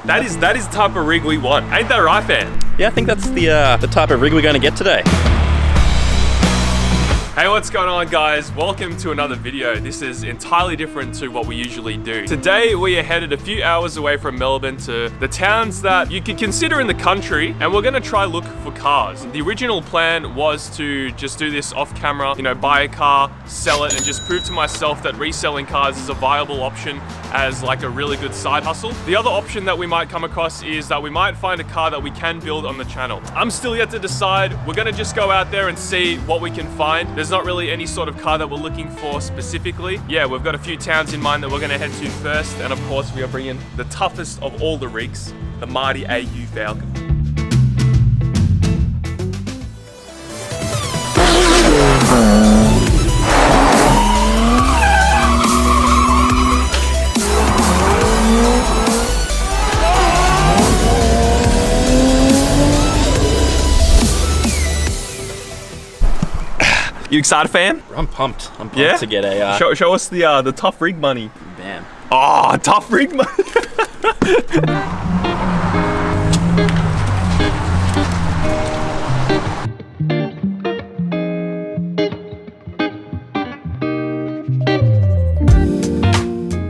That is the type of rig we want. Ain't that right, fam? Yeah, I think that's the type of rig we're going to get today. Hey, what's going on, guys? Welcome to another video. This is entirely different to what we usually do. Today, we are headed a few hours away from Melbourne to the towns that you could consider in the country, and we're gonna try look for cars. The original plan was to just do this off camera, you know, buy a car, sell it, and just prove to myself that reselling cars is a viable option as like a really good side hustle. The other option that we might come across is that we might find a car that we can build on the channel. I'm still yet to decide. We're gonna just go out there and see what we can find. There's not really any sort of car that we're looking for specifically. Yeah, we've got a few towns in mind that we're gonna head to first, and of course we are bringing the toughest of all the rigs, the mighty AU Falcon. You excited, fam? I'm pumped. I'm pumped to get a... Show us the tough rig money. Bam. Oh, tough rig money.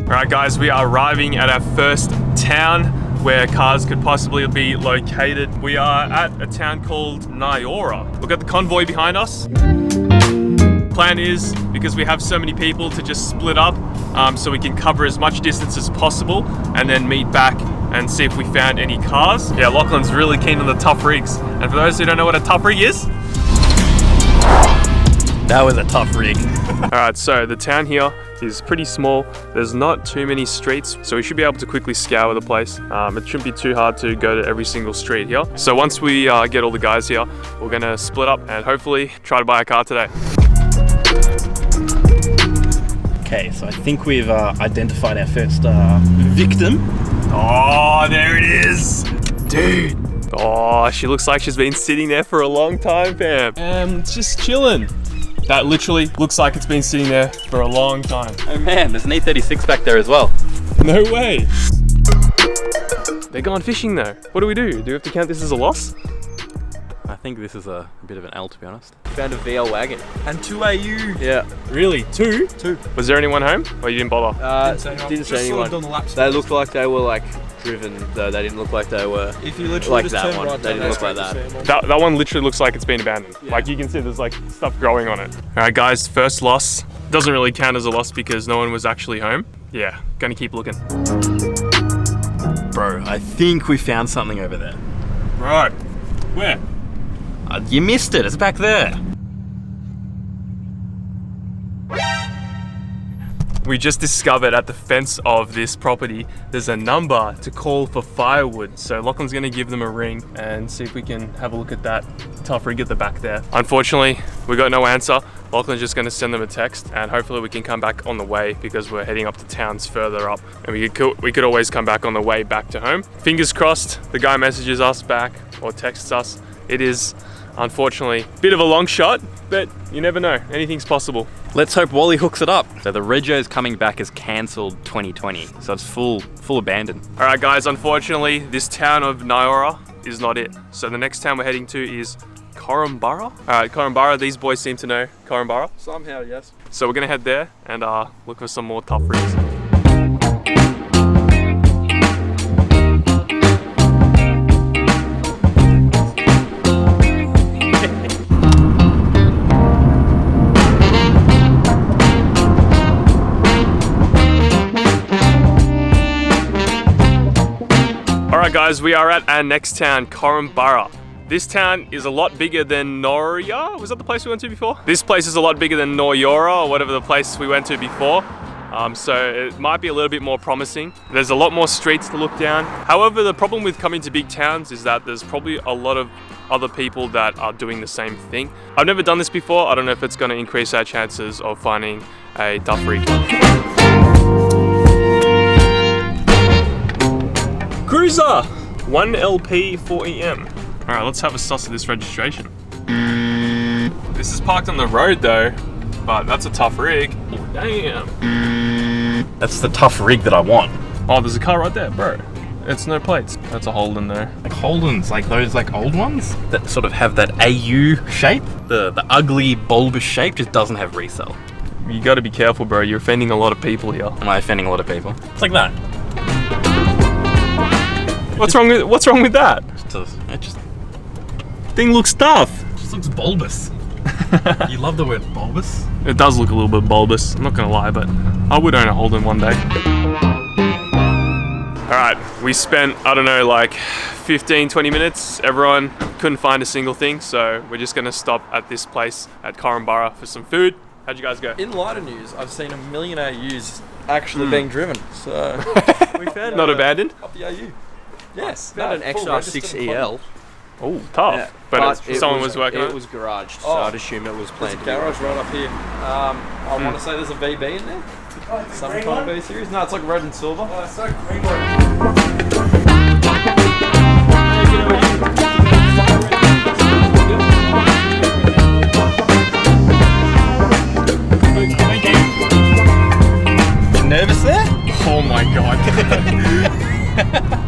Alright guys, we are arriving at our first town where cars could possibly be located. We are at a town called Nayora. We've got the convoy behind us. Plan is, because we have so many people, to just split up so we can cover as much distance as possible and then meet back and see if we found any cars. Yeah, Lachlan's really keen on the tough rigs. And for those who don't know what a tough rig is, that was a tough rig. Alright, so the town here is pretty small. There's not too many streets, so we should be able to quickly scour the place. It shouldn't be too hard to go to every single street here. So once we get all the guys here, we're gonna split up and hopefully try to buy a car today. Okay, so I think we've identified our first victim. Oh, there it is! Dude! Oh, she looks like she's been sitting there for a long time, fam. Just chilling. That literally looks like it's been sitting there for a long time. Oh man, there's an E36 back there as well. No way! They're going fishing though. What do? Do we have to count this as a loss? I think this is a bit of an L, to be honest. Found a VL wagon. And 2 AU. Yeah. Really? Two? Two. Was there anyone home? Or you didn't bother? Didn't say anyone. They looked like they were like driven, though. They didn't look like they were. If you literally like that one, they didn't look like that. That one literally looks like it's been abandoned. Yeah. Like you can see there's like stuff growing on it. All right guys, first loss. Doesn't really count as a loss because no one was actually home. Yeah, gonna keep looking. Bro, I think we found something over there. Right. Where? You missed it, it's back there. We just discovered at the fence of this property, there's a number to call for firewood. So Lachlan's gonna give them a ring and see if we can have a look at that tough rig at the back there. Unfortunately, we got no answer. Lachlan's just gonna send them a text and hopefully we can come back on the way because we're heading up to towns further up. And we could always come back on the way back to home. Fingers crossed, the guy messages us back or texts us. It is, unfortunately, a bit of a long shot, but you never know, anything's possible. Let's hope Wally hooks it up. So the rego's coming back as cancelled 2020, so it's full abandoned. All right guys, unfortunately, this town of Nayora is not it. So the next town we're heading to is Coromborough. All right, Coromborough, these boys seem to know Coromborough. Somehow, yes. So we're gonna head there and look for some more tough rigs. Alright guys, we are at our next town, Coromborough. This town is a lot bigger than Nayora. Was that the place we went to before? This place is a lot bigger than Nayora or whatever the place we went to before. So it might be a little bit more promising. There's a lot more streets to look down. However, the problem with coming to big towns is that there's probably a lot of other people that are doing the same thing. I've never done this before. I don't know if it's going to increase our chances of finding a tough rig. Cruiser! 1LP 4EM. Alright, let's have a suss of this registration. This is parked on the road though, but that's a tough rig. Damn. That's the tough rig that I want. Oh, there's a car right there, bro. It's no plates. That's a Holden there. Like Holdens, like those like old ones that sort of have that AU shape. The ugly bulbous shape just doesn't have resale. You gotta be careful, bro. You're offending a lot of people here. Am I offending a lot of people? It's like that. What's wrong with that? It just Thing looks tough. just looks bulbous. You love the word bulbous? It does look a little bit bulbous, I'm not gonna lie, but I would own a Holden one day. Alright, we spent, I don't know, like 15, 20 minutes. Everyone couldn't find a single thing, so we're just gonna stop at this place at Coromborough for some food. How'd you guys go? In lighter news, I've seen a million AUs actually being driven, so we found Not abandoned? up the AU. Yes, found an XR6EL. Oh, tough. Yeah, but someone was working on it? It was garaged, so I'd assume it was planned. There's a garage right up here. I want to say there's a VB in there. Some kind of B series. No, it's like red and silver. Oh, it's so green. You nervous there? Oh my god.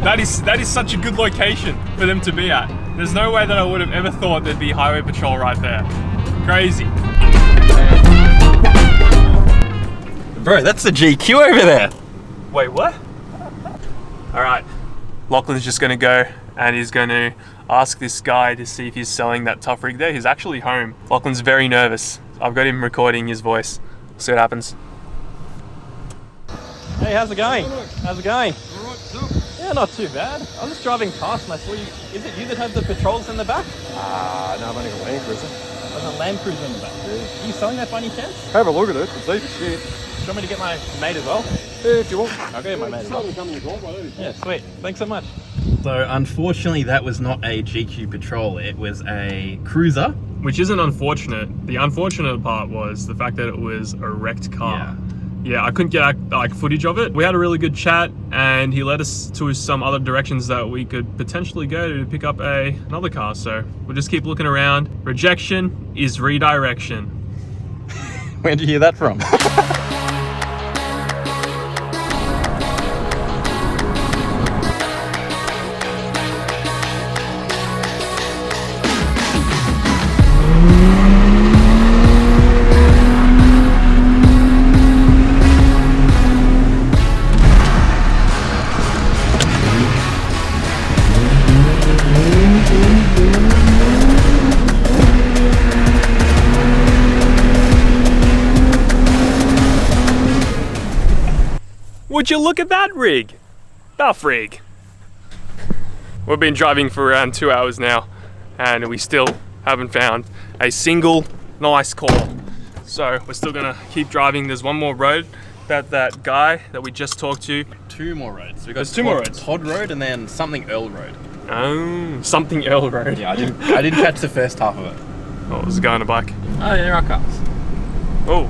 That is such a good location for them to be at. There's no way that I would have ever thought there'd be highway patrol right there. Crazy. Bro, that's the GQ over there. Wait, what? Alright. Lachlan's just gonna go and he's gonna ask this guy to see if he's selling that tough rig there. He's actually home. Lachlan's very nervous. I've got him recording his voice. See what happens. Hey, how's it going? How's it going? Yeah, not too bad. I was just driving past and I saw you. Is it you that have the patrols in the back? No, I've only got Land Cruiser. There's a Land Cruiser in the back. Are you selling that by any chance? Have a look at it, it's deep as shit. Do you want me to get my mate as well? Yeah, if you want. I'll get my mate as well. Yeah, sweet. Thanks so much. So unfortunately that was not a GQ Patrol, it was a cruiser. Which isn't unfortunate. The unfortunate part was the fact that it was a wrecked car. Yeah, I couldn't get like footage of it. We had a really good chat and he led us to some other directions that we could potentially go to pick up another car. So we'll just keep looking around. Rejection is redirection. Where did you hear that from? Would you look at that rig? Tough rig. We've been driving for around 2 hours now and we still haven't found a single nice call. So we're still gonna keep driving. There's one more road that guy that we just talked to. Two more roads. We got There's two more roads. Todd Road and then something Earl Road. Oh, something Earl Road. Yeah, I didn't catch the first half of it. Oh, there's a guy on a bike. Oh, there are cars. Oh,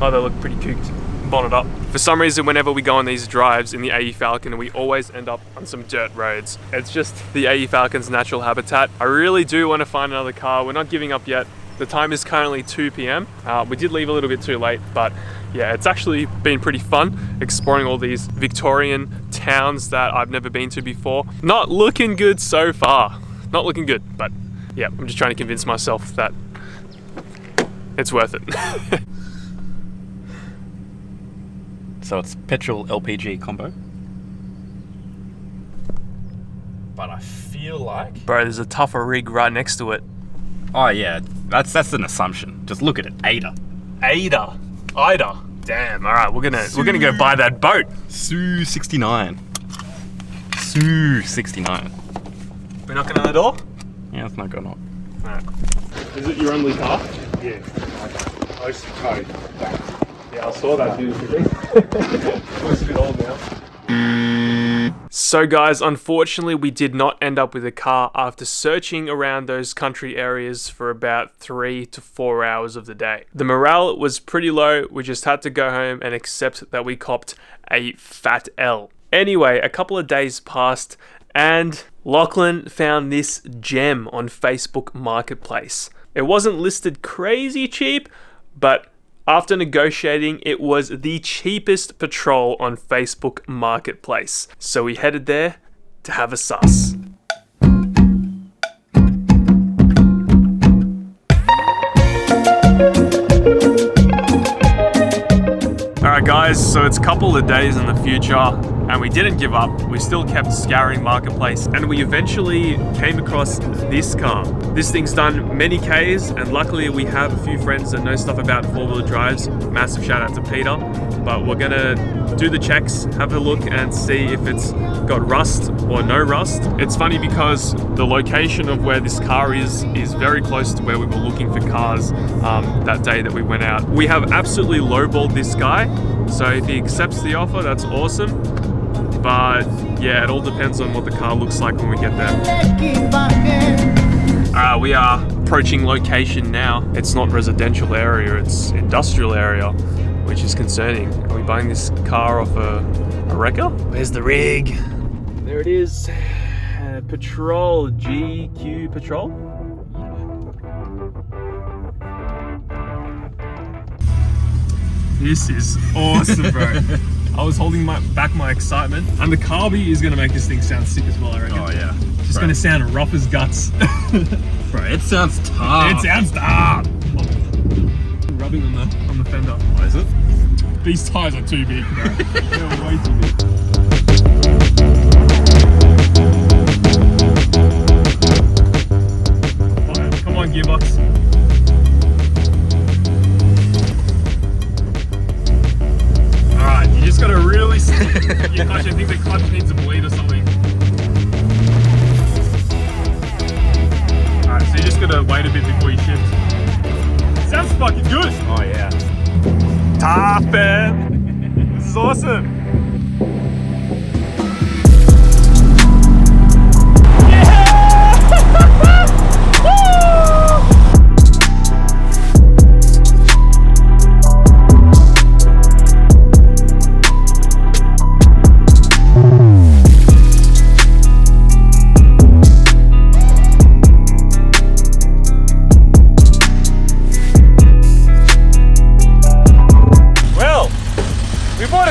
they look pretty cooked. Bonnet up. For some reason, whenever we go on these drives in the AE Falcon, we always end up on some dirt roads. It's just the AE Falcon's natural habitat. I really do want to find another car. We're not giving up yet. The time is currently 2 p.m. We did leave a little bit too late, but yeah, it's actually been pretty fun exploring all these Victorian towns that I've never been to before. Not looking good so far. Not looking good, but yeah, I'm just trying to convince myself that it's worth it. So it's petrol LPG combo. But I feel like... Bro, there's a tougher rig right next to it. Oh yeah, that's an assumption. Just look at it, Ada. Ida. Damn, alright, we're gonna go buy that boat. Sue 69. Sue 69. We're knocking on the door? Yeah, it's not going on. Alright. Is it your only car? Yeah. Close to code. Yeah, I saw that dude. Looks a bit old now. So guys, unfortunately we did not end up with a car after searching around those country areas for about 3 to 4 hours of the day. The morale was pretty low, we just had to go home and accept that we copped a fat L. Anyway, a couple of days passed and Lachlan found this gem on Facebook Marketplace. It wasn't listed crazy cheap, but after negotiating, it was the cheapest patrol on Facebook Marketplace. So we headed there to have a sus. Alright guys, so it's a couple of days in the future and we didn't give up. We still kept scouring Marketplace and we eventually came across this car. This thing's done many Ks and luckily we have a few friends that know stuff about four-wheel drives. Massive shout out to Peter. But we're gonna do the checks, have a look and see if it's got rust or no rust. It's funny because the location of where this car is very close to where we were looking for cars that day that we went out. We have absolutely lowballed this guy, so if he accepts the offer, that's awesome. But yeah, it all depends on what the car looks like when we get there. We are approaching location now. It's not residential area, it's industrial area, which is concerning. Are we buying this car off a wrecker? Where's the rig? There it is. Patrol, GQ Patrol. This is awesome, bro. I was holding back my excitement, and the carby is gonna make this thing sound sick as well, I reckon. Oh yeah. Just gonna sound rough as guts. Bro, it sounds tough. It sounds tough. Rubbing on the fender. Oh, is it? These tires are too big, bro. They're way too big. Right, come on, gearbox. Alright, you just gotta really stick your clutch. I think the clutch needs a bleed or something. Alright, so you just gotta wait a bit before you shift. Sounds fucking good! Oh yeah. Tough, man. This is awesome.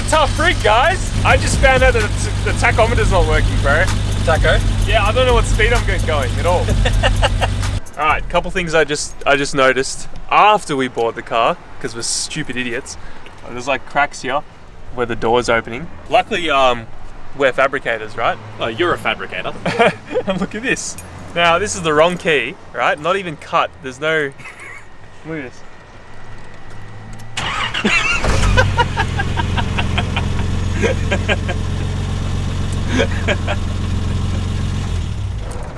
Tough rig, guys. I just found out that the tachometer's not working, bro. Tacho? Yeah, I don't know what speed I'm going at all. Alright, couple things I just noticed after we bought the car, because we're stupid idiots. There's like cracks here where the door's opening. Luckily, we're fabricators, right? Oh, you're a fabricator. And look at this. Now, this is the wrong key, right? Not even cut. There's no... Look at this.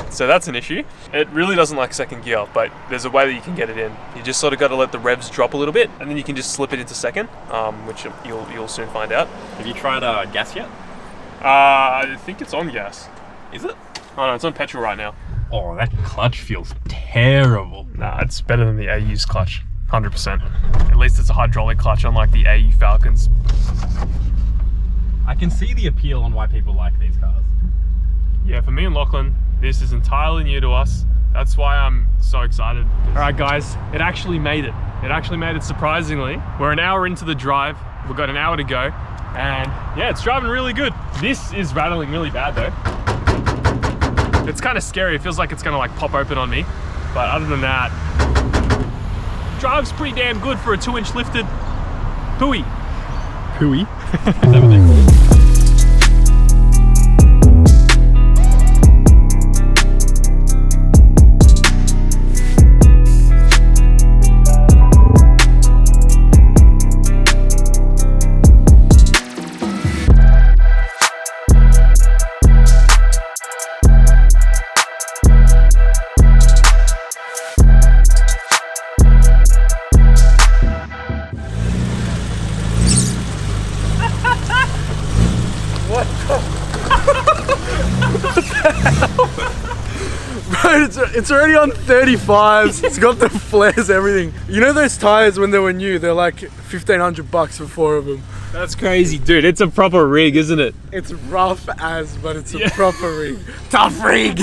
So that's an issue. It really doesn't like second gear, but there's a way that you can get it in. You just sort of got to let the revs drop a little bit, and then you can just slip it into second, which you'll soon find out. Have you tried gas yet? I think it's on gas. Is it? Oh no, it's on petrol right now. Oh, that clutch feels terrible. Nah, it's better than the AU's clutch, 100%. At least it's a hydraulic clutch, unlike the AU Falcons. I can see the appeal on why people like these cars. Yeah, for me and Lachlan, this is entirely new to us. That's why I'm so excited. All right, guys, it actually made it. It actually made it surprisingly. We're an hour into the drive. We've got an hour to go. And yeah, it's driving really good. This is rattling really bad though. It's kind of scary. It feels like it's gonna like pop open on me. But other than that, drives pretty damn good for a 2-inch lifted Pooey. Pooey? Is that what they call it? It's already on 35s. It's got the flares, everything. You know those tires when they were new? They're like $1,500 for 4 of them. That's crazy, dude. It's a proper rig, isn't it? It's rough as, but it's a proper rig. Tough rig.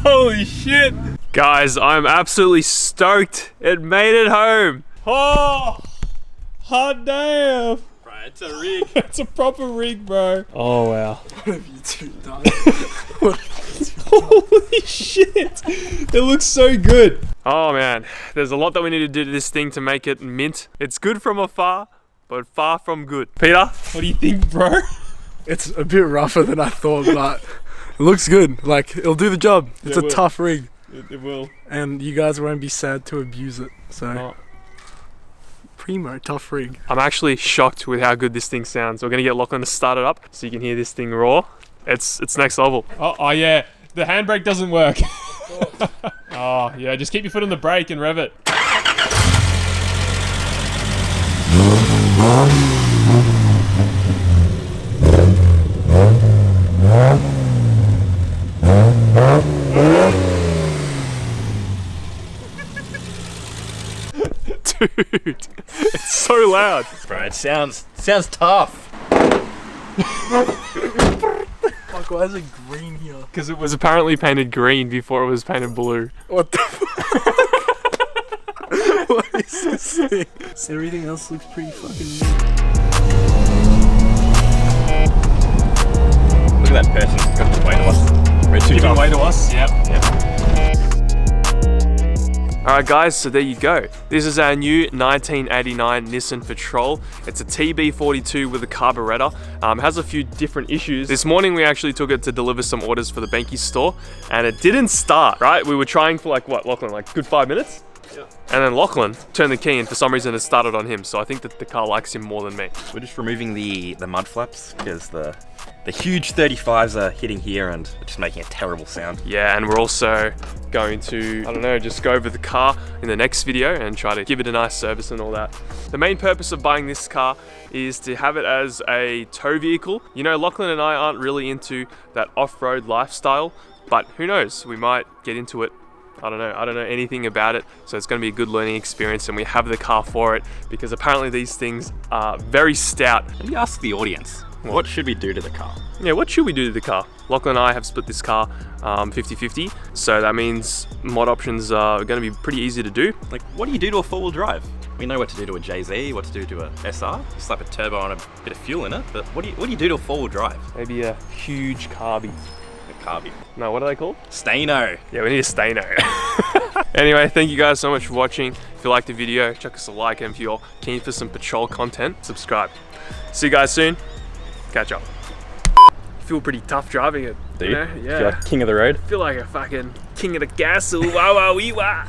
Holy shit. Guys, I'm absolutely stoked. It made it home. Oh, hot damn. Bro, it's a rig. It's a proper rig, bro. Oh wow. What have you two done? Holy shit! It looks so good. Oh man, there's a lot that we need to do to this thing to make it mint. It's good from afar, but far from good. Peter, what do you think, bro? It's a bit rougher than I thought, but it looks good. Like, it'll do the job. It's Yeah, a tough rig. It will. And you guys won't be sad to abuse it. So, Oh. primo, tough rig. I'm actually shocked with how good this thing sounds. We're gonna get Lachlan to start it up so you can hear this thing roar. It's next level. Oh yeah, the handbrake doesn't work. Oh yeah, just keep your foot on the brake and rev it. Dude, it's so loud. Bro, it sounds tough. Fuck, why is it green here? Because it was apparently painted green before it was painted blue. What the fuck? What is this thing? Everything else looks pretty fucking neat. Look at that person who's got the weight of us. We're too tough. Way to us. Yep. Alright guys, so there you go. This is our new 1989 Nissan Patrol. It's a TB42 with a carburetor. Has a few different issues. This morning we actually took it to deliver some orders for the Benke store and it didn't start, right? We were trying for like, what, Lachlan, like good 5 minutes? Yeah. And then Lachlan turned the key and for some reason it started on him. So I think that the car likes him more than me. We're just removing the mud flaps because the huge 35s are hitting here and just making a terrible sound. Yeah, and we're also going to, I don't know, just go over the car in the next video and try to give it a nice service and all that. The main purpose of buying this car is to have it as a tow vehicle. You know, Lachlan and I aren't really into that off-road lifestyle, but who knows, we might get into it. I don't know anything about it, so it's going to be a good learning experience and we have the car for it because apparently these things are very stout. Let me ask the audience, what should we do to the car? Yeah, what should we do to the car? Lachlan and I have split this car 50-50, so that means mod options are going to be pretty easy to do. Like, what do you do to a four-wheel drive? We know what to do to a JZ, what to do to a SR. You slap a turbo on a bit of fuel in it, but what do you do to a four-wheel drive? Maybe a huge carby. A carby. No, what are they called? Stano. Yeah, we need a Stano. Anyway, thank you guys so much for watching. If you liked the video, chuck us a like, and if you're keen for some patrol content, subscribe. See you guys soon. Catch up. I feel pretty tough driving it. Do you? You know? Yeah. Feel like king of the road? I feel like a fucking king of the castle. Wah wah wee wah.